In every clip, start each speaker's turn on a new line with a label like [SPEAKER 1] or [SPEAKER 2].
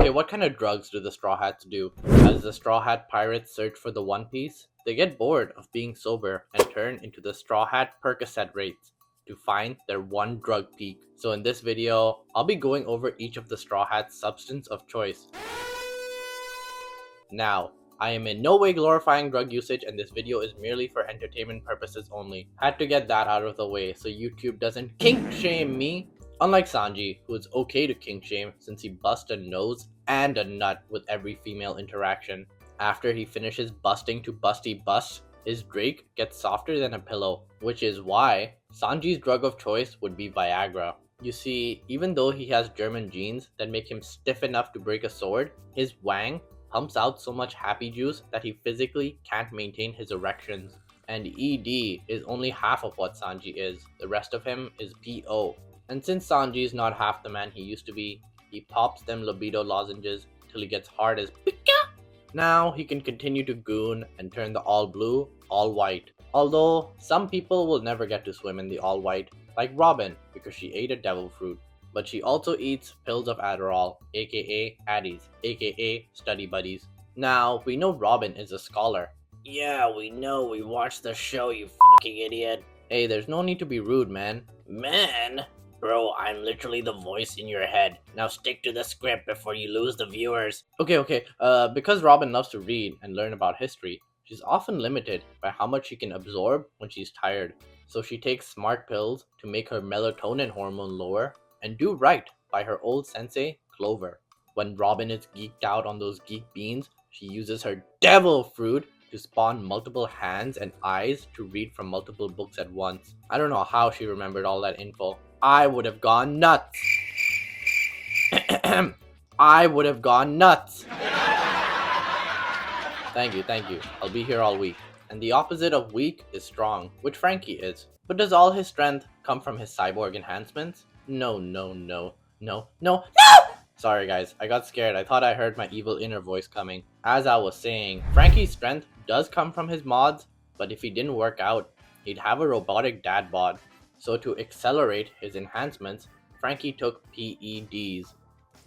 [SPEAKER 1] Okay, what kind of drugs do the Straw Hats do? As the Straw Hat pirates search for the One Piece, they get bored of being sober and turn into the Straw Hat Percocet rates to find their one drug peak. So in this video, I'll be going over each of the Straw Hat's substance of choice. Now, I am in no way glorifying drug usage, and this video is merely for entertainment purposes only. Had to get that out of the way so YouTube doesn't kink shame me. Unlike Sanji, who is okay to kink shame since he busts a nose and a nut with every female interaction. After he finishes busting to busty bust, his Drake gets softer than a pillow, which is why Sanji's drug of choice would be Viagra. You see, even though he has German genes that make him stiff enough to break a sword, his Wang pumps out so much happy juice that he physically can't maintain his erections. And ED is only half of what Sanji is. The rest of him is PO. And since Sanji is not half the man he used to be, he pops them libido lozenges till he gets hard as Pika. Now he can continue to goon and turn the all blue all white. Although some people will never get to swim in the all white, like Robin because she ate a devil fruit. But she also eats pills of Adderall, aka Addies, aka study buddies. Now, we know Robin is a scholar.
[SPEAKER 2] Yeah, we know. We watched the show, you fucking idiot.
[SPEAKER 1] Hey, there's no need to be rude, man.
[SPEAKER 2] Man? Bro, I'm literally the voice in your head. Now stick to the script before you lose the viewers.
[SPEAKER 1] Okay. Because Robin loves to read and learn about history, she's often limited by how much she can absorb when she's tired. So she takes smart pills to make her melatonin hormone lower and do right by her old sensei, Clover. When Robin is geeked out on those geek beans, she uses her devil fruit to spawn multiple hands and eyes to read from multiple books at once. I don't know how she remembered all that info. I would have gone nuts. I would have gone nuts. Thank you. I'll be here all week. And the opposite of weak is strong, which Frankie is. But does all his strength come from his cyborg enhancements? No. Sorry guys, I got scared. I thought I heard my evil inner voice coming. As I was saying, Frankie's strength does come from his mods, but if he didn't work out, he'd have a robotic dad bod. So to accelerate his enhancements, Frankie took PEDs.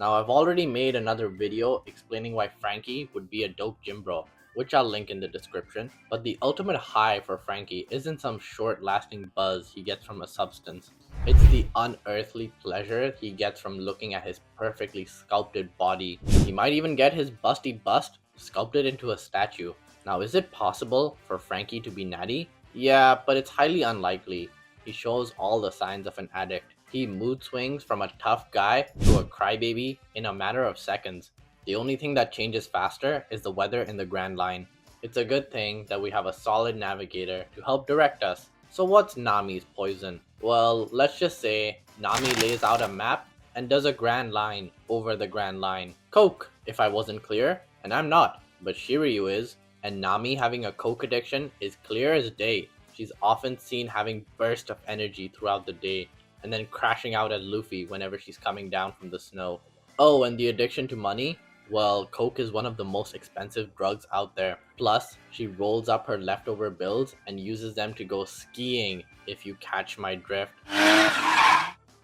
[SPEAKER 1] Now I've already made another video explaining why Frankie would be a dope gym bro, which I'll link in the description. But the ultimate high for Frankie isn't some short-lasting buzz he gets from a substance. It's the unearthly pleasure he gets from looking at his perfectly sculpted body. He might even get his busty bust sculpted into a statue. Now, is it possible for Frankie to be natty? Yeah, but it's highly unlikely. He shows all the signs of an addict. He mood swings from a tough guy to a crybaby in a matter of seconds. The only thing that changes faster is the weather in the Grand Line. It's a good thing that we have a solid navigator to help direct us. So what's Nami's poison? Well, let's just say Nami lays out a map and does a Grand Line over the Grand Line. Coke, if I wasn't clear, and I'm not, but Shiryu is, and Nami having a coke addiction is clear as day. She's often seen having bursts of energy throughout the day, and then crashing out at Luffy whenever she's coming down from the snow. Oh, and the addiction to money? Well, coke is one of the most expensive drugs out there. Plus, she rolls up her leftover bills and uses them to go skiing, if you catch my drift.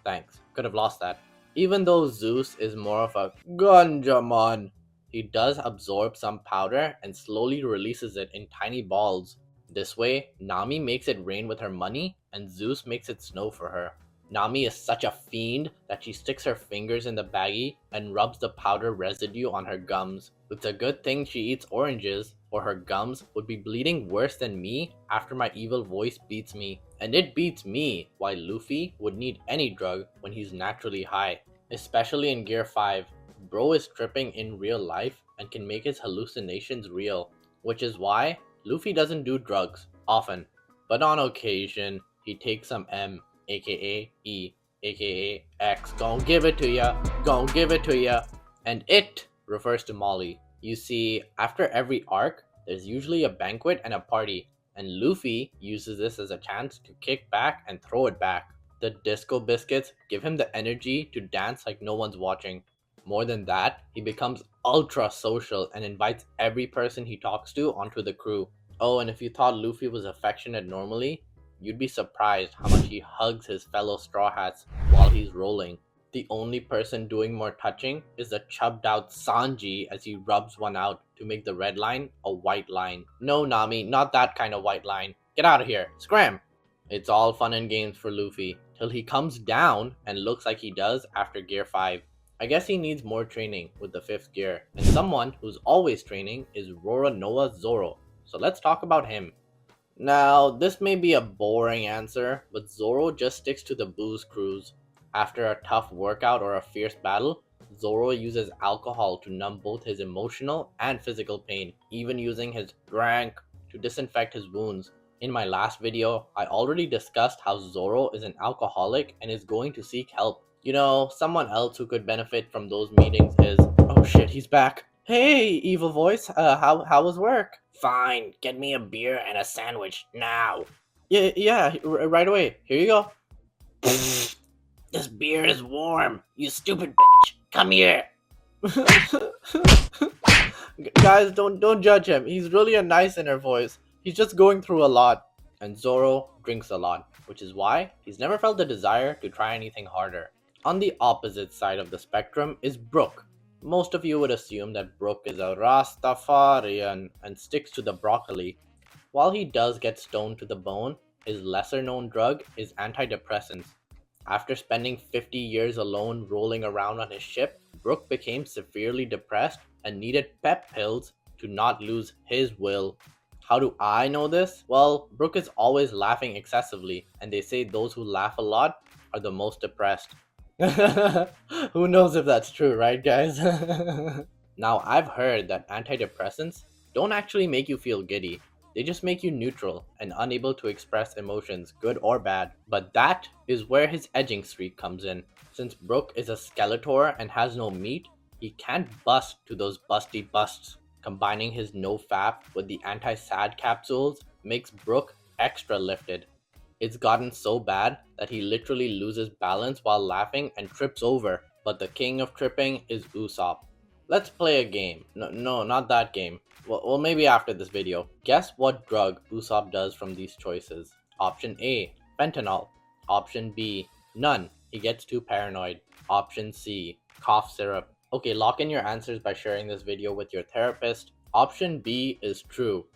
[SPEAKER 1] Thanks, could have lost that. Even though Zeus is more of a ganjaman, he does absorb some powder and slowly releases it in tiny balls. This way, Nami makes it rain with her money, and Zeus makes it snow for her. Nami is such a fiend that she sticks her fingers in the baggie and rubs the powder residue on her gums. It's a good thing she eats oranges, or her gums would be bleeding worse than me after my evil voice beats me. And it beats me why Luffy would need any drug when he's naturally high. Especially in Gear 5, bro is tripping in real life and can make his hallucinations real. Which is why Luffy doesn't do drugs often, but on occasion he takes some M, aka E, aka X. Gon' give it to ya. And it refers to Molly. You see, after every arc, there's usually a banquet and a party, and Luffy uses this as a chance to kick back and throw it back. The disco biscuits give him the energy to dance like no one's watching. More than that, he becomes ultra social and invites every person he talks to onto the crew. Oh, and if you thought Luffy was affectionate normally, you'd be surprised how much he hugs his fellow Straw Hats while he's rolling. The only person doing more touching is the chubbed out Sanji as he rubs one out to make the red line a white line. No, Nami, not that kind of white line. Get out of here. Scram! It's all fun and games for Luffy, till he comes down and looks like he does after Gear 5. I guess he needs more training with the 5th gear, and someone who's always training is Roronoa Zoro. So let's talk about him. Now, this may be a boring answer, but Zoro just sticks to the booze cruise. After a tough workout or a fierce battle, Zoro uses alcohol to numb both his emotional and physical pain, even using his drank to disinfect his wounds. In my last video, I already discussed how Zoro is an alcoholic and is going to seek help. You know, someone else who could benefit from those meetings is... Oh shit, he's back. Hey, evil voice, how was work?
[SPEAKER 2] Fine, get me a beer and a sandwich now.
[SPEAKER 1] Yeah, right away. Here you go.
[SPEAKER 2] This beer is warm, you stupid bitch. Come here.
[SPEAKER 1] Guys, don't judge him. He's really a nice inner voice. He's just going through a lot. And Zoro drinks a lot, which is why he's never felt the desire to try anything harder. On the opposite side of the spectrum is Brook. Most of you would assume that Brook is a Rastafarian and sticks to the broccoli. While he does get stoned to the bone, his lesser known drug is antidepressants. After spending 50 years alone rolling around on his ship, Brook became severely depressed and needed pep pills to not lose his will. How do I know this? Well, Brook is always laughing excessively, and they say those who laugh a lot are the most depressed. Who knows if that's true, right guys? Now, I've heard that antidepressants don't actually make you feel giddy. They just make you neutral and unable to express emotions, good or bad. But that is where his edging streak comes in. Since Brook is a Skeletor and has no meat, he can't bust to those busty busts. Combining his no-fap with the anti-sad capsules makes Brook extra lifted. It's gotten so bad that he literally loses balance while laughing and trips over. But the king of tripping is Usopp. Let's play a game. No, not that game. Well, maybe after this video. Guess what drug Usopp does from these choices. Option A, fentanyl. Option B, none. He gets too paranoid. Option C, cough syrup. Okay, lock in your answers by sharing this video with your therapist. Option B is true.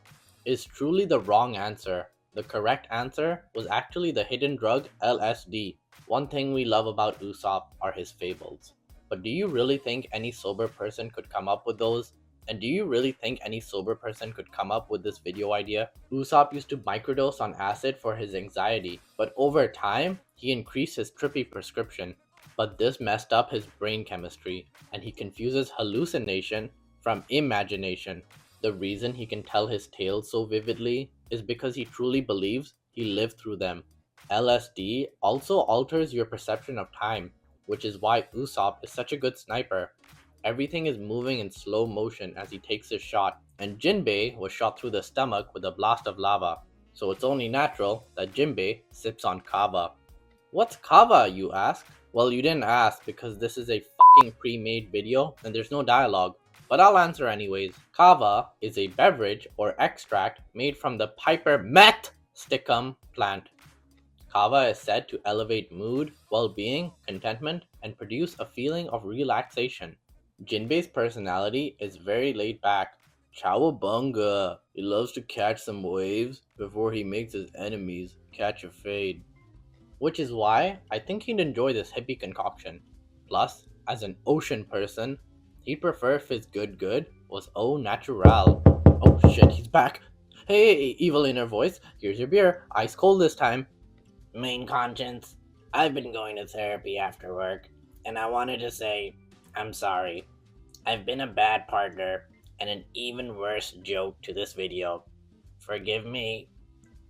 [SPEAKER 1] Is truly the wrong answer. The correct answer was actually the hidden drug LSD. One thing we love about Usopp are his fables. But do you really think any sober person could come up with those? And do you really think any sober person could come up with this video idea? Usopp used to microdose on acid for his anxiety, but over time, he increased his trippy prescription. But this messed up his brain chemistry, and he confuses hallucination from imagination. The reason he can tell his tales so vividly is because he truly believes he lived through them. LSD also alters your perception of time, which is why Usopp is such a good sniper. Everything is moving in slow motion as he takes his shot, and Jinbei was shot through the stomach with a blast of lava, so it's only natural that Jinbei sips on kava. What's kava, you ask? Well, you didn't ask because this is a fucking pre-made video and there's no dialogue, but I'll answer anyways. Kava is a beverage or extract made from the Piper Methsticum plant. Kava is said to elevate mood, well-being, contentment, and produce a feeling of relaxation. Jinbei's personality is very laid back. Cowabunga! He loves to catch some waves before he makes his enemies catch a fade. Which is why I think he'd enjoy this hippie concoction. Plus, as an ocean person, he'd prefer if his good was au natural. Oh shit, he's back! Hey, evil inner voice, here's your beer, ice cold this time.
[SPEAKER 2] Main conscience, I've been going to therapy after work, and I wanted to say, I'm sorry. I've been a bad partner and an even worse joke to this video. Forgive me.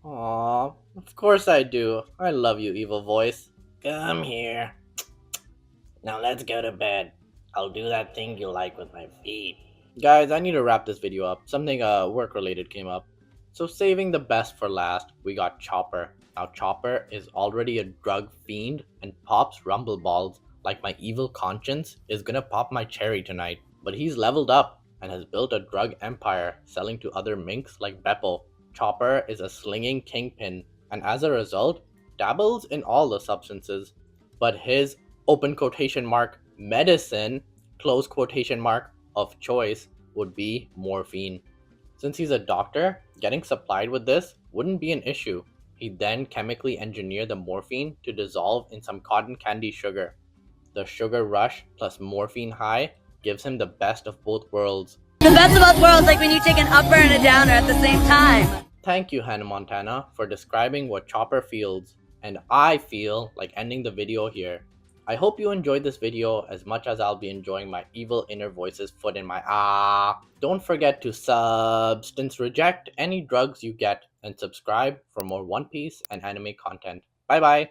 [SPEAKER 1] Aww, of course I do. I love you, evil voice.
[SPEAKER 2] Come here. Now let's go to bed. I'll do that thing you like with my feet.
[SPEAKER 1] Guys, I need to wrap this video up. Something work related came up. So saving the best for last, we got Chopper. Now Chopper is already a drug fiend and pops rumble balls like my evil conscience is gonna pop my cherry tonight. But he's leveled up and has built a drug empire selling to other minks like Beppo. Chopper is a slinging kingpin and as a result dabbles in all the substances. But his open quotation mark, medicine, close quotation mark, of choice would be morphine. Since he's a doctor, getting supplied with this wouldn't be an issue. He'd then chemically engineer the morphine to dissolve in some cotton candy sugar. The sugar rush plus morphine high gives him the best of both worlds.
[SPEAKER 3] The best of both worlds, like when you take an upper and a downer at the same time.
[SPEAKER 1] Thank you, Hannah Montana, for describing what Chopper feels, and I feel like ending the video here. I hope you enjoyed this video as much as I'll be enjoying my evil inner voice's foot in my ah. Don't forget to substance reject any drugs you get and subscribe for more One Piece and anime content. Bye bye!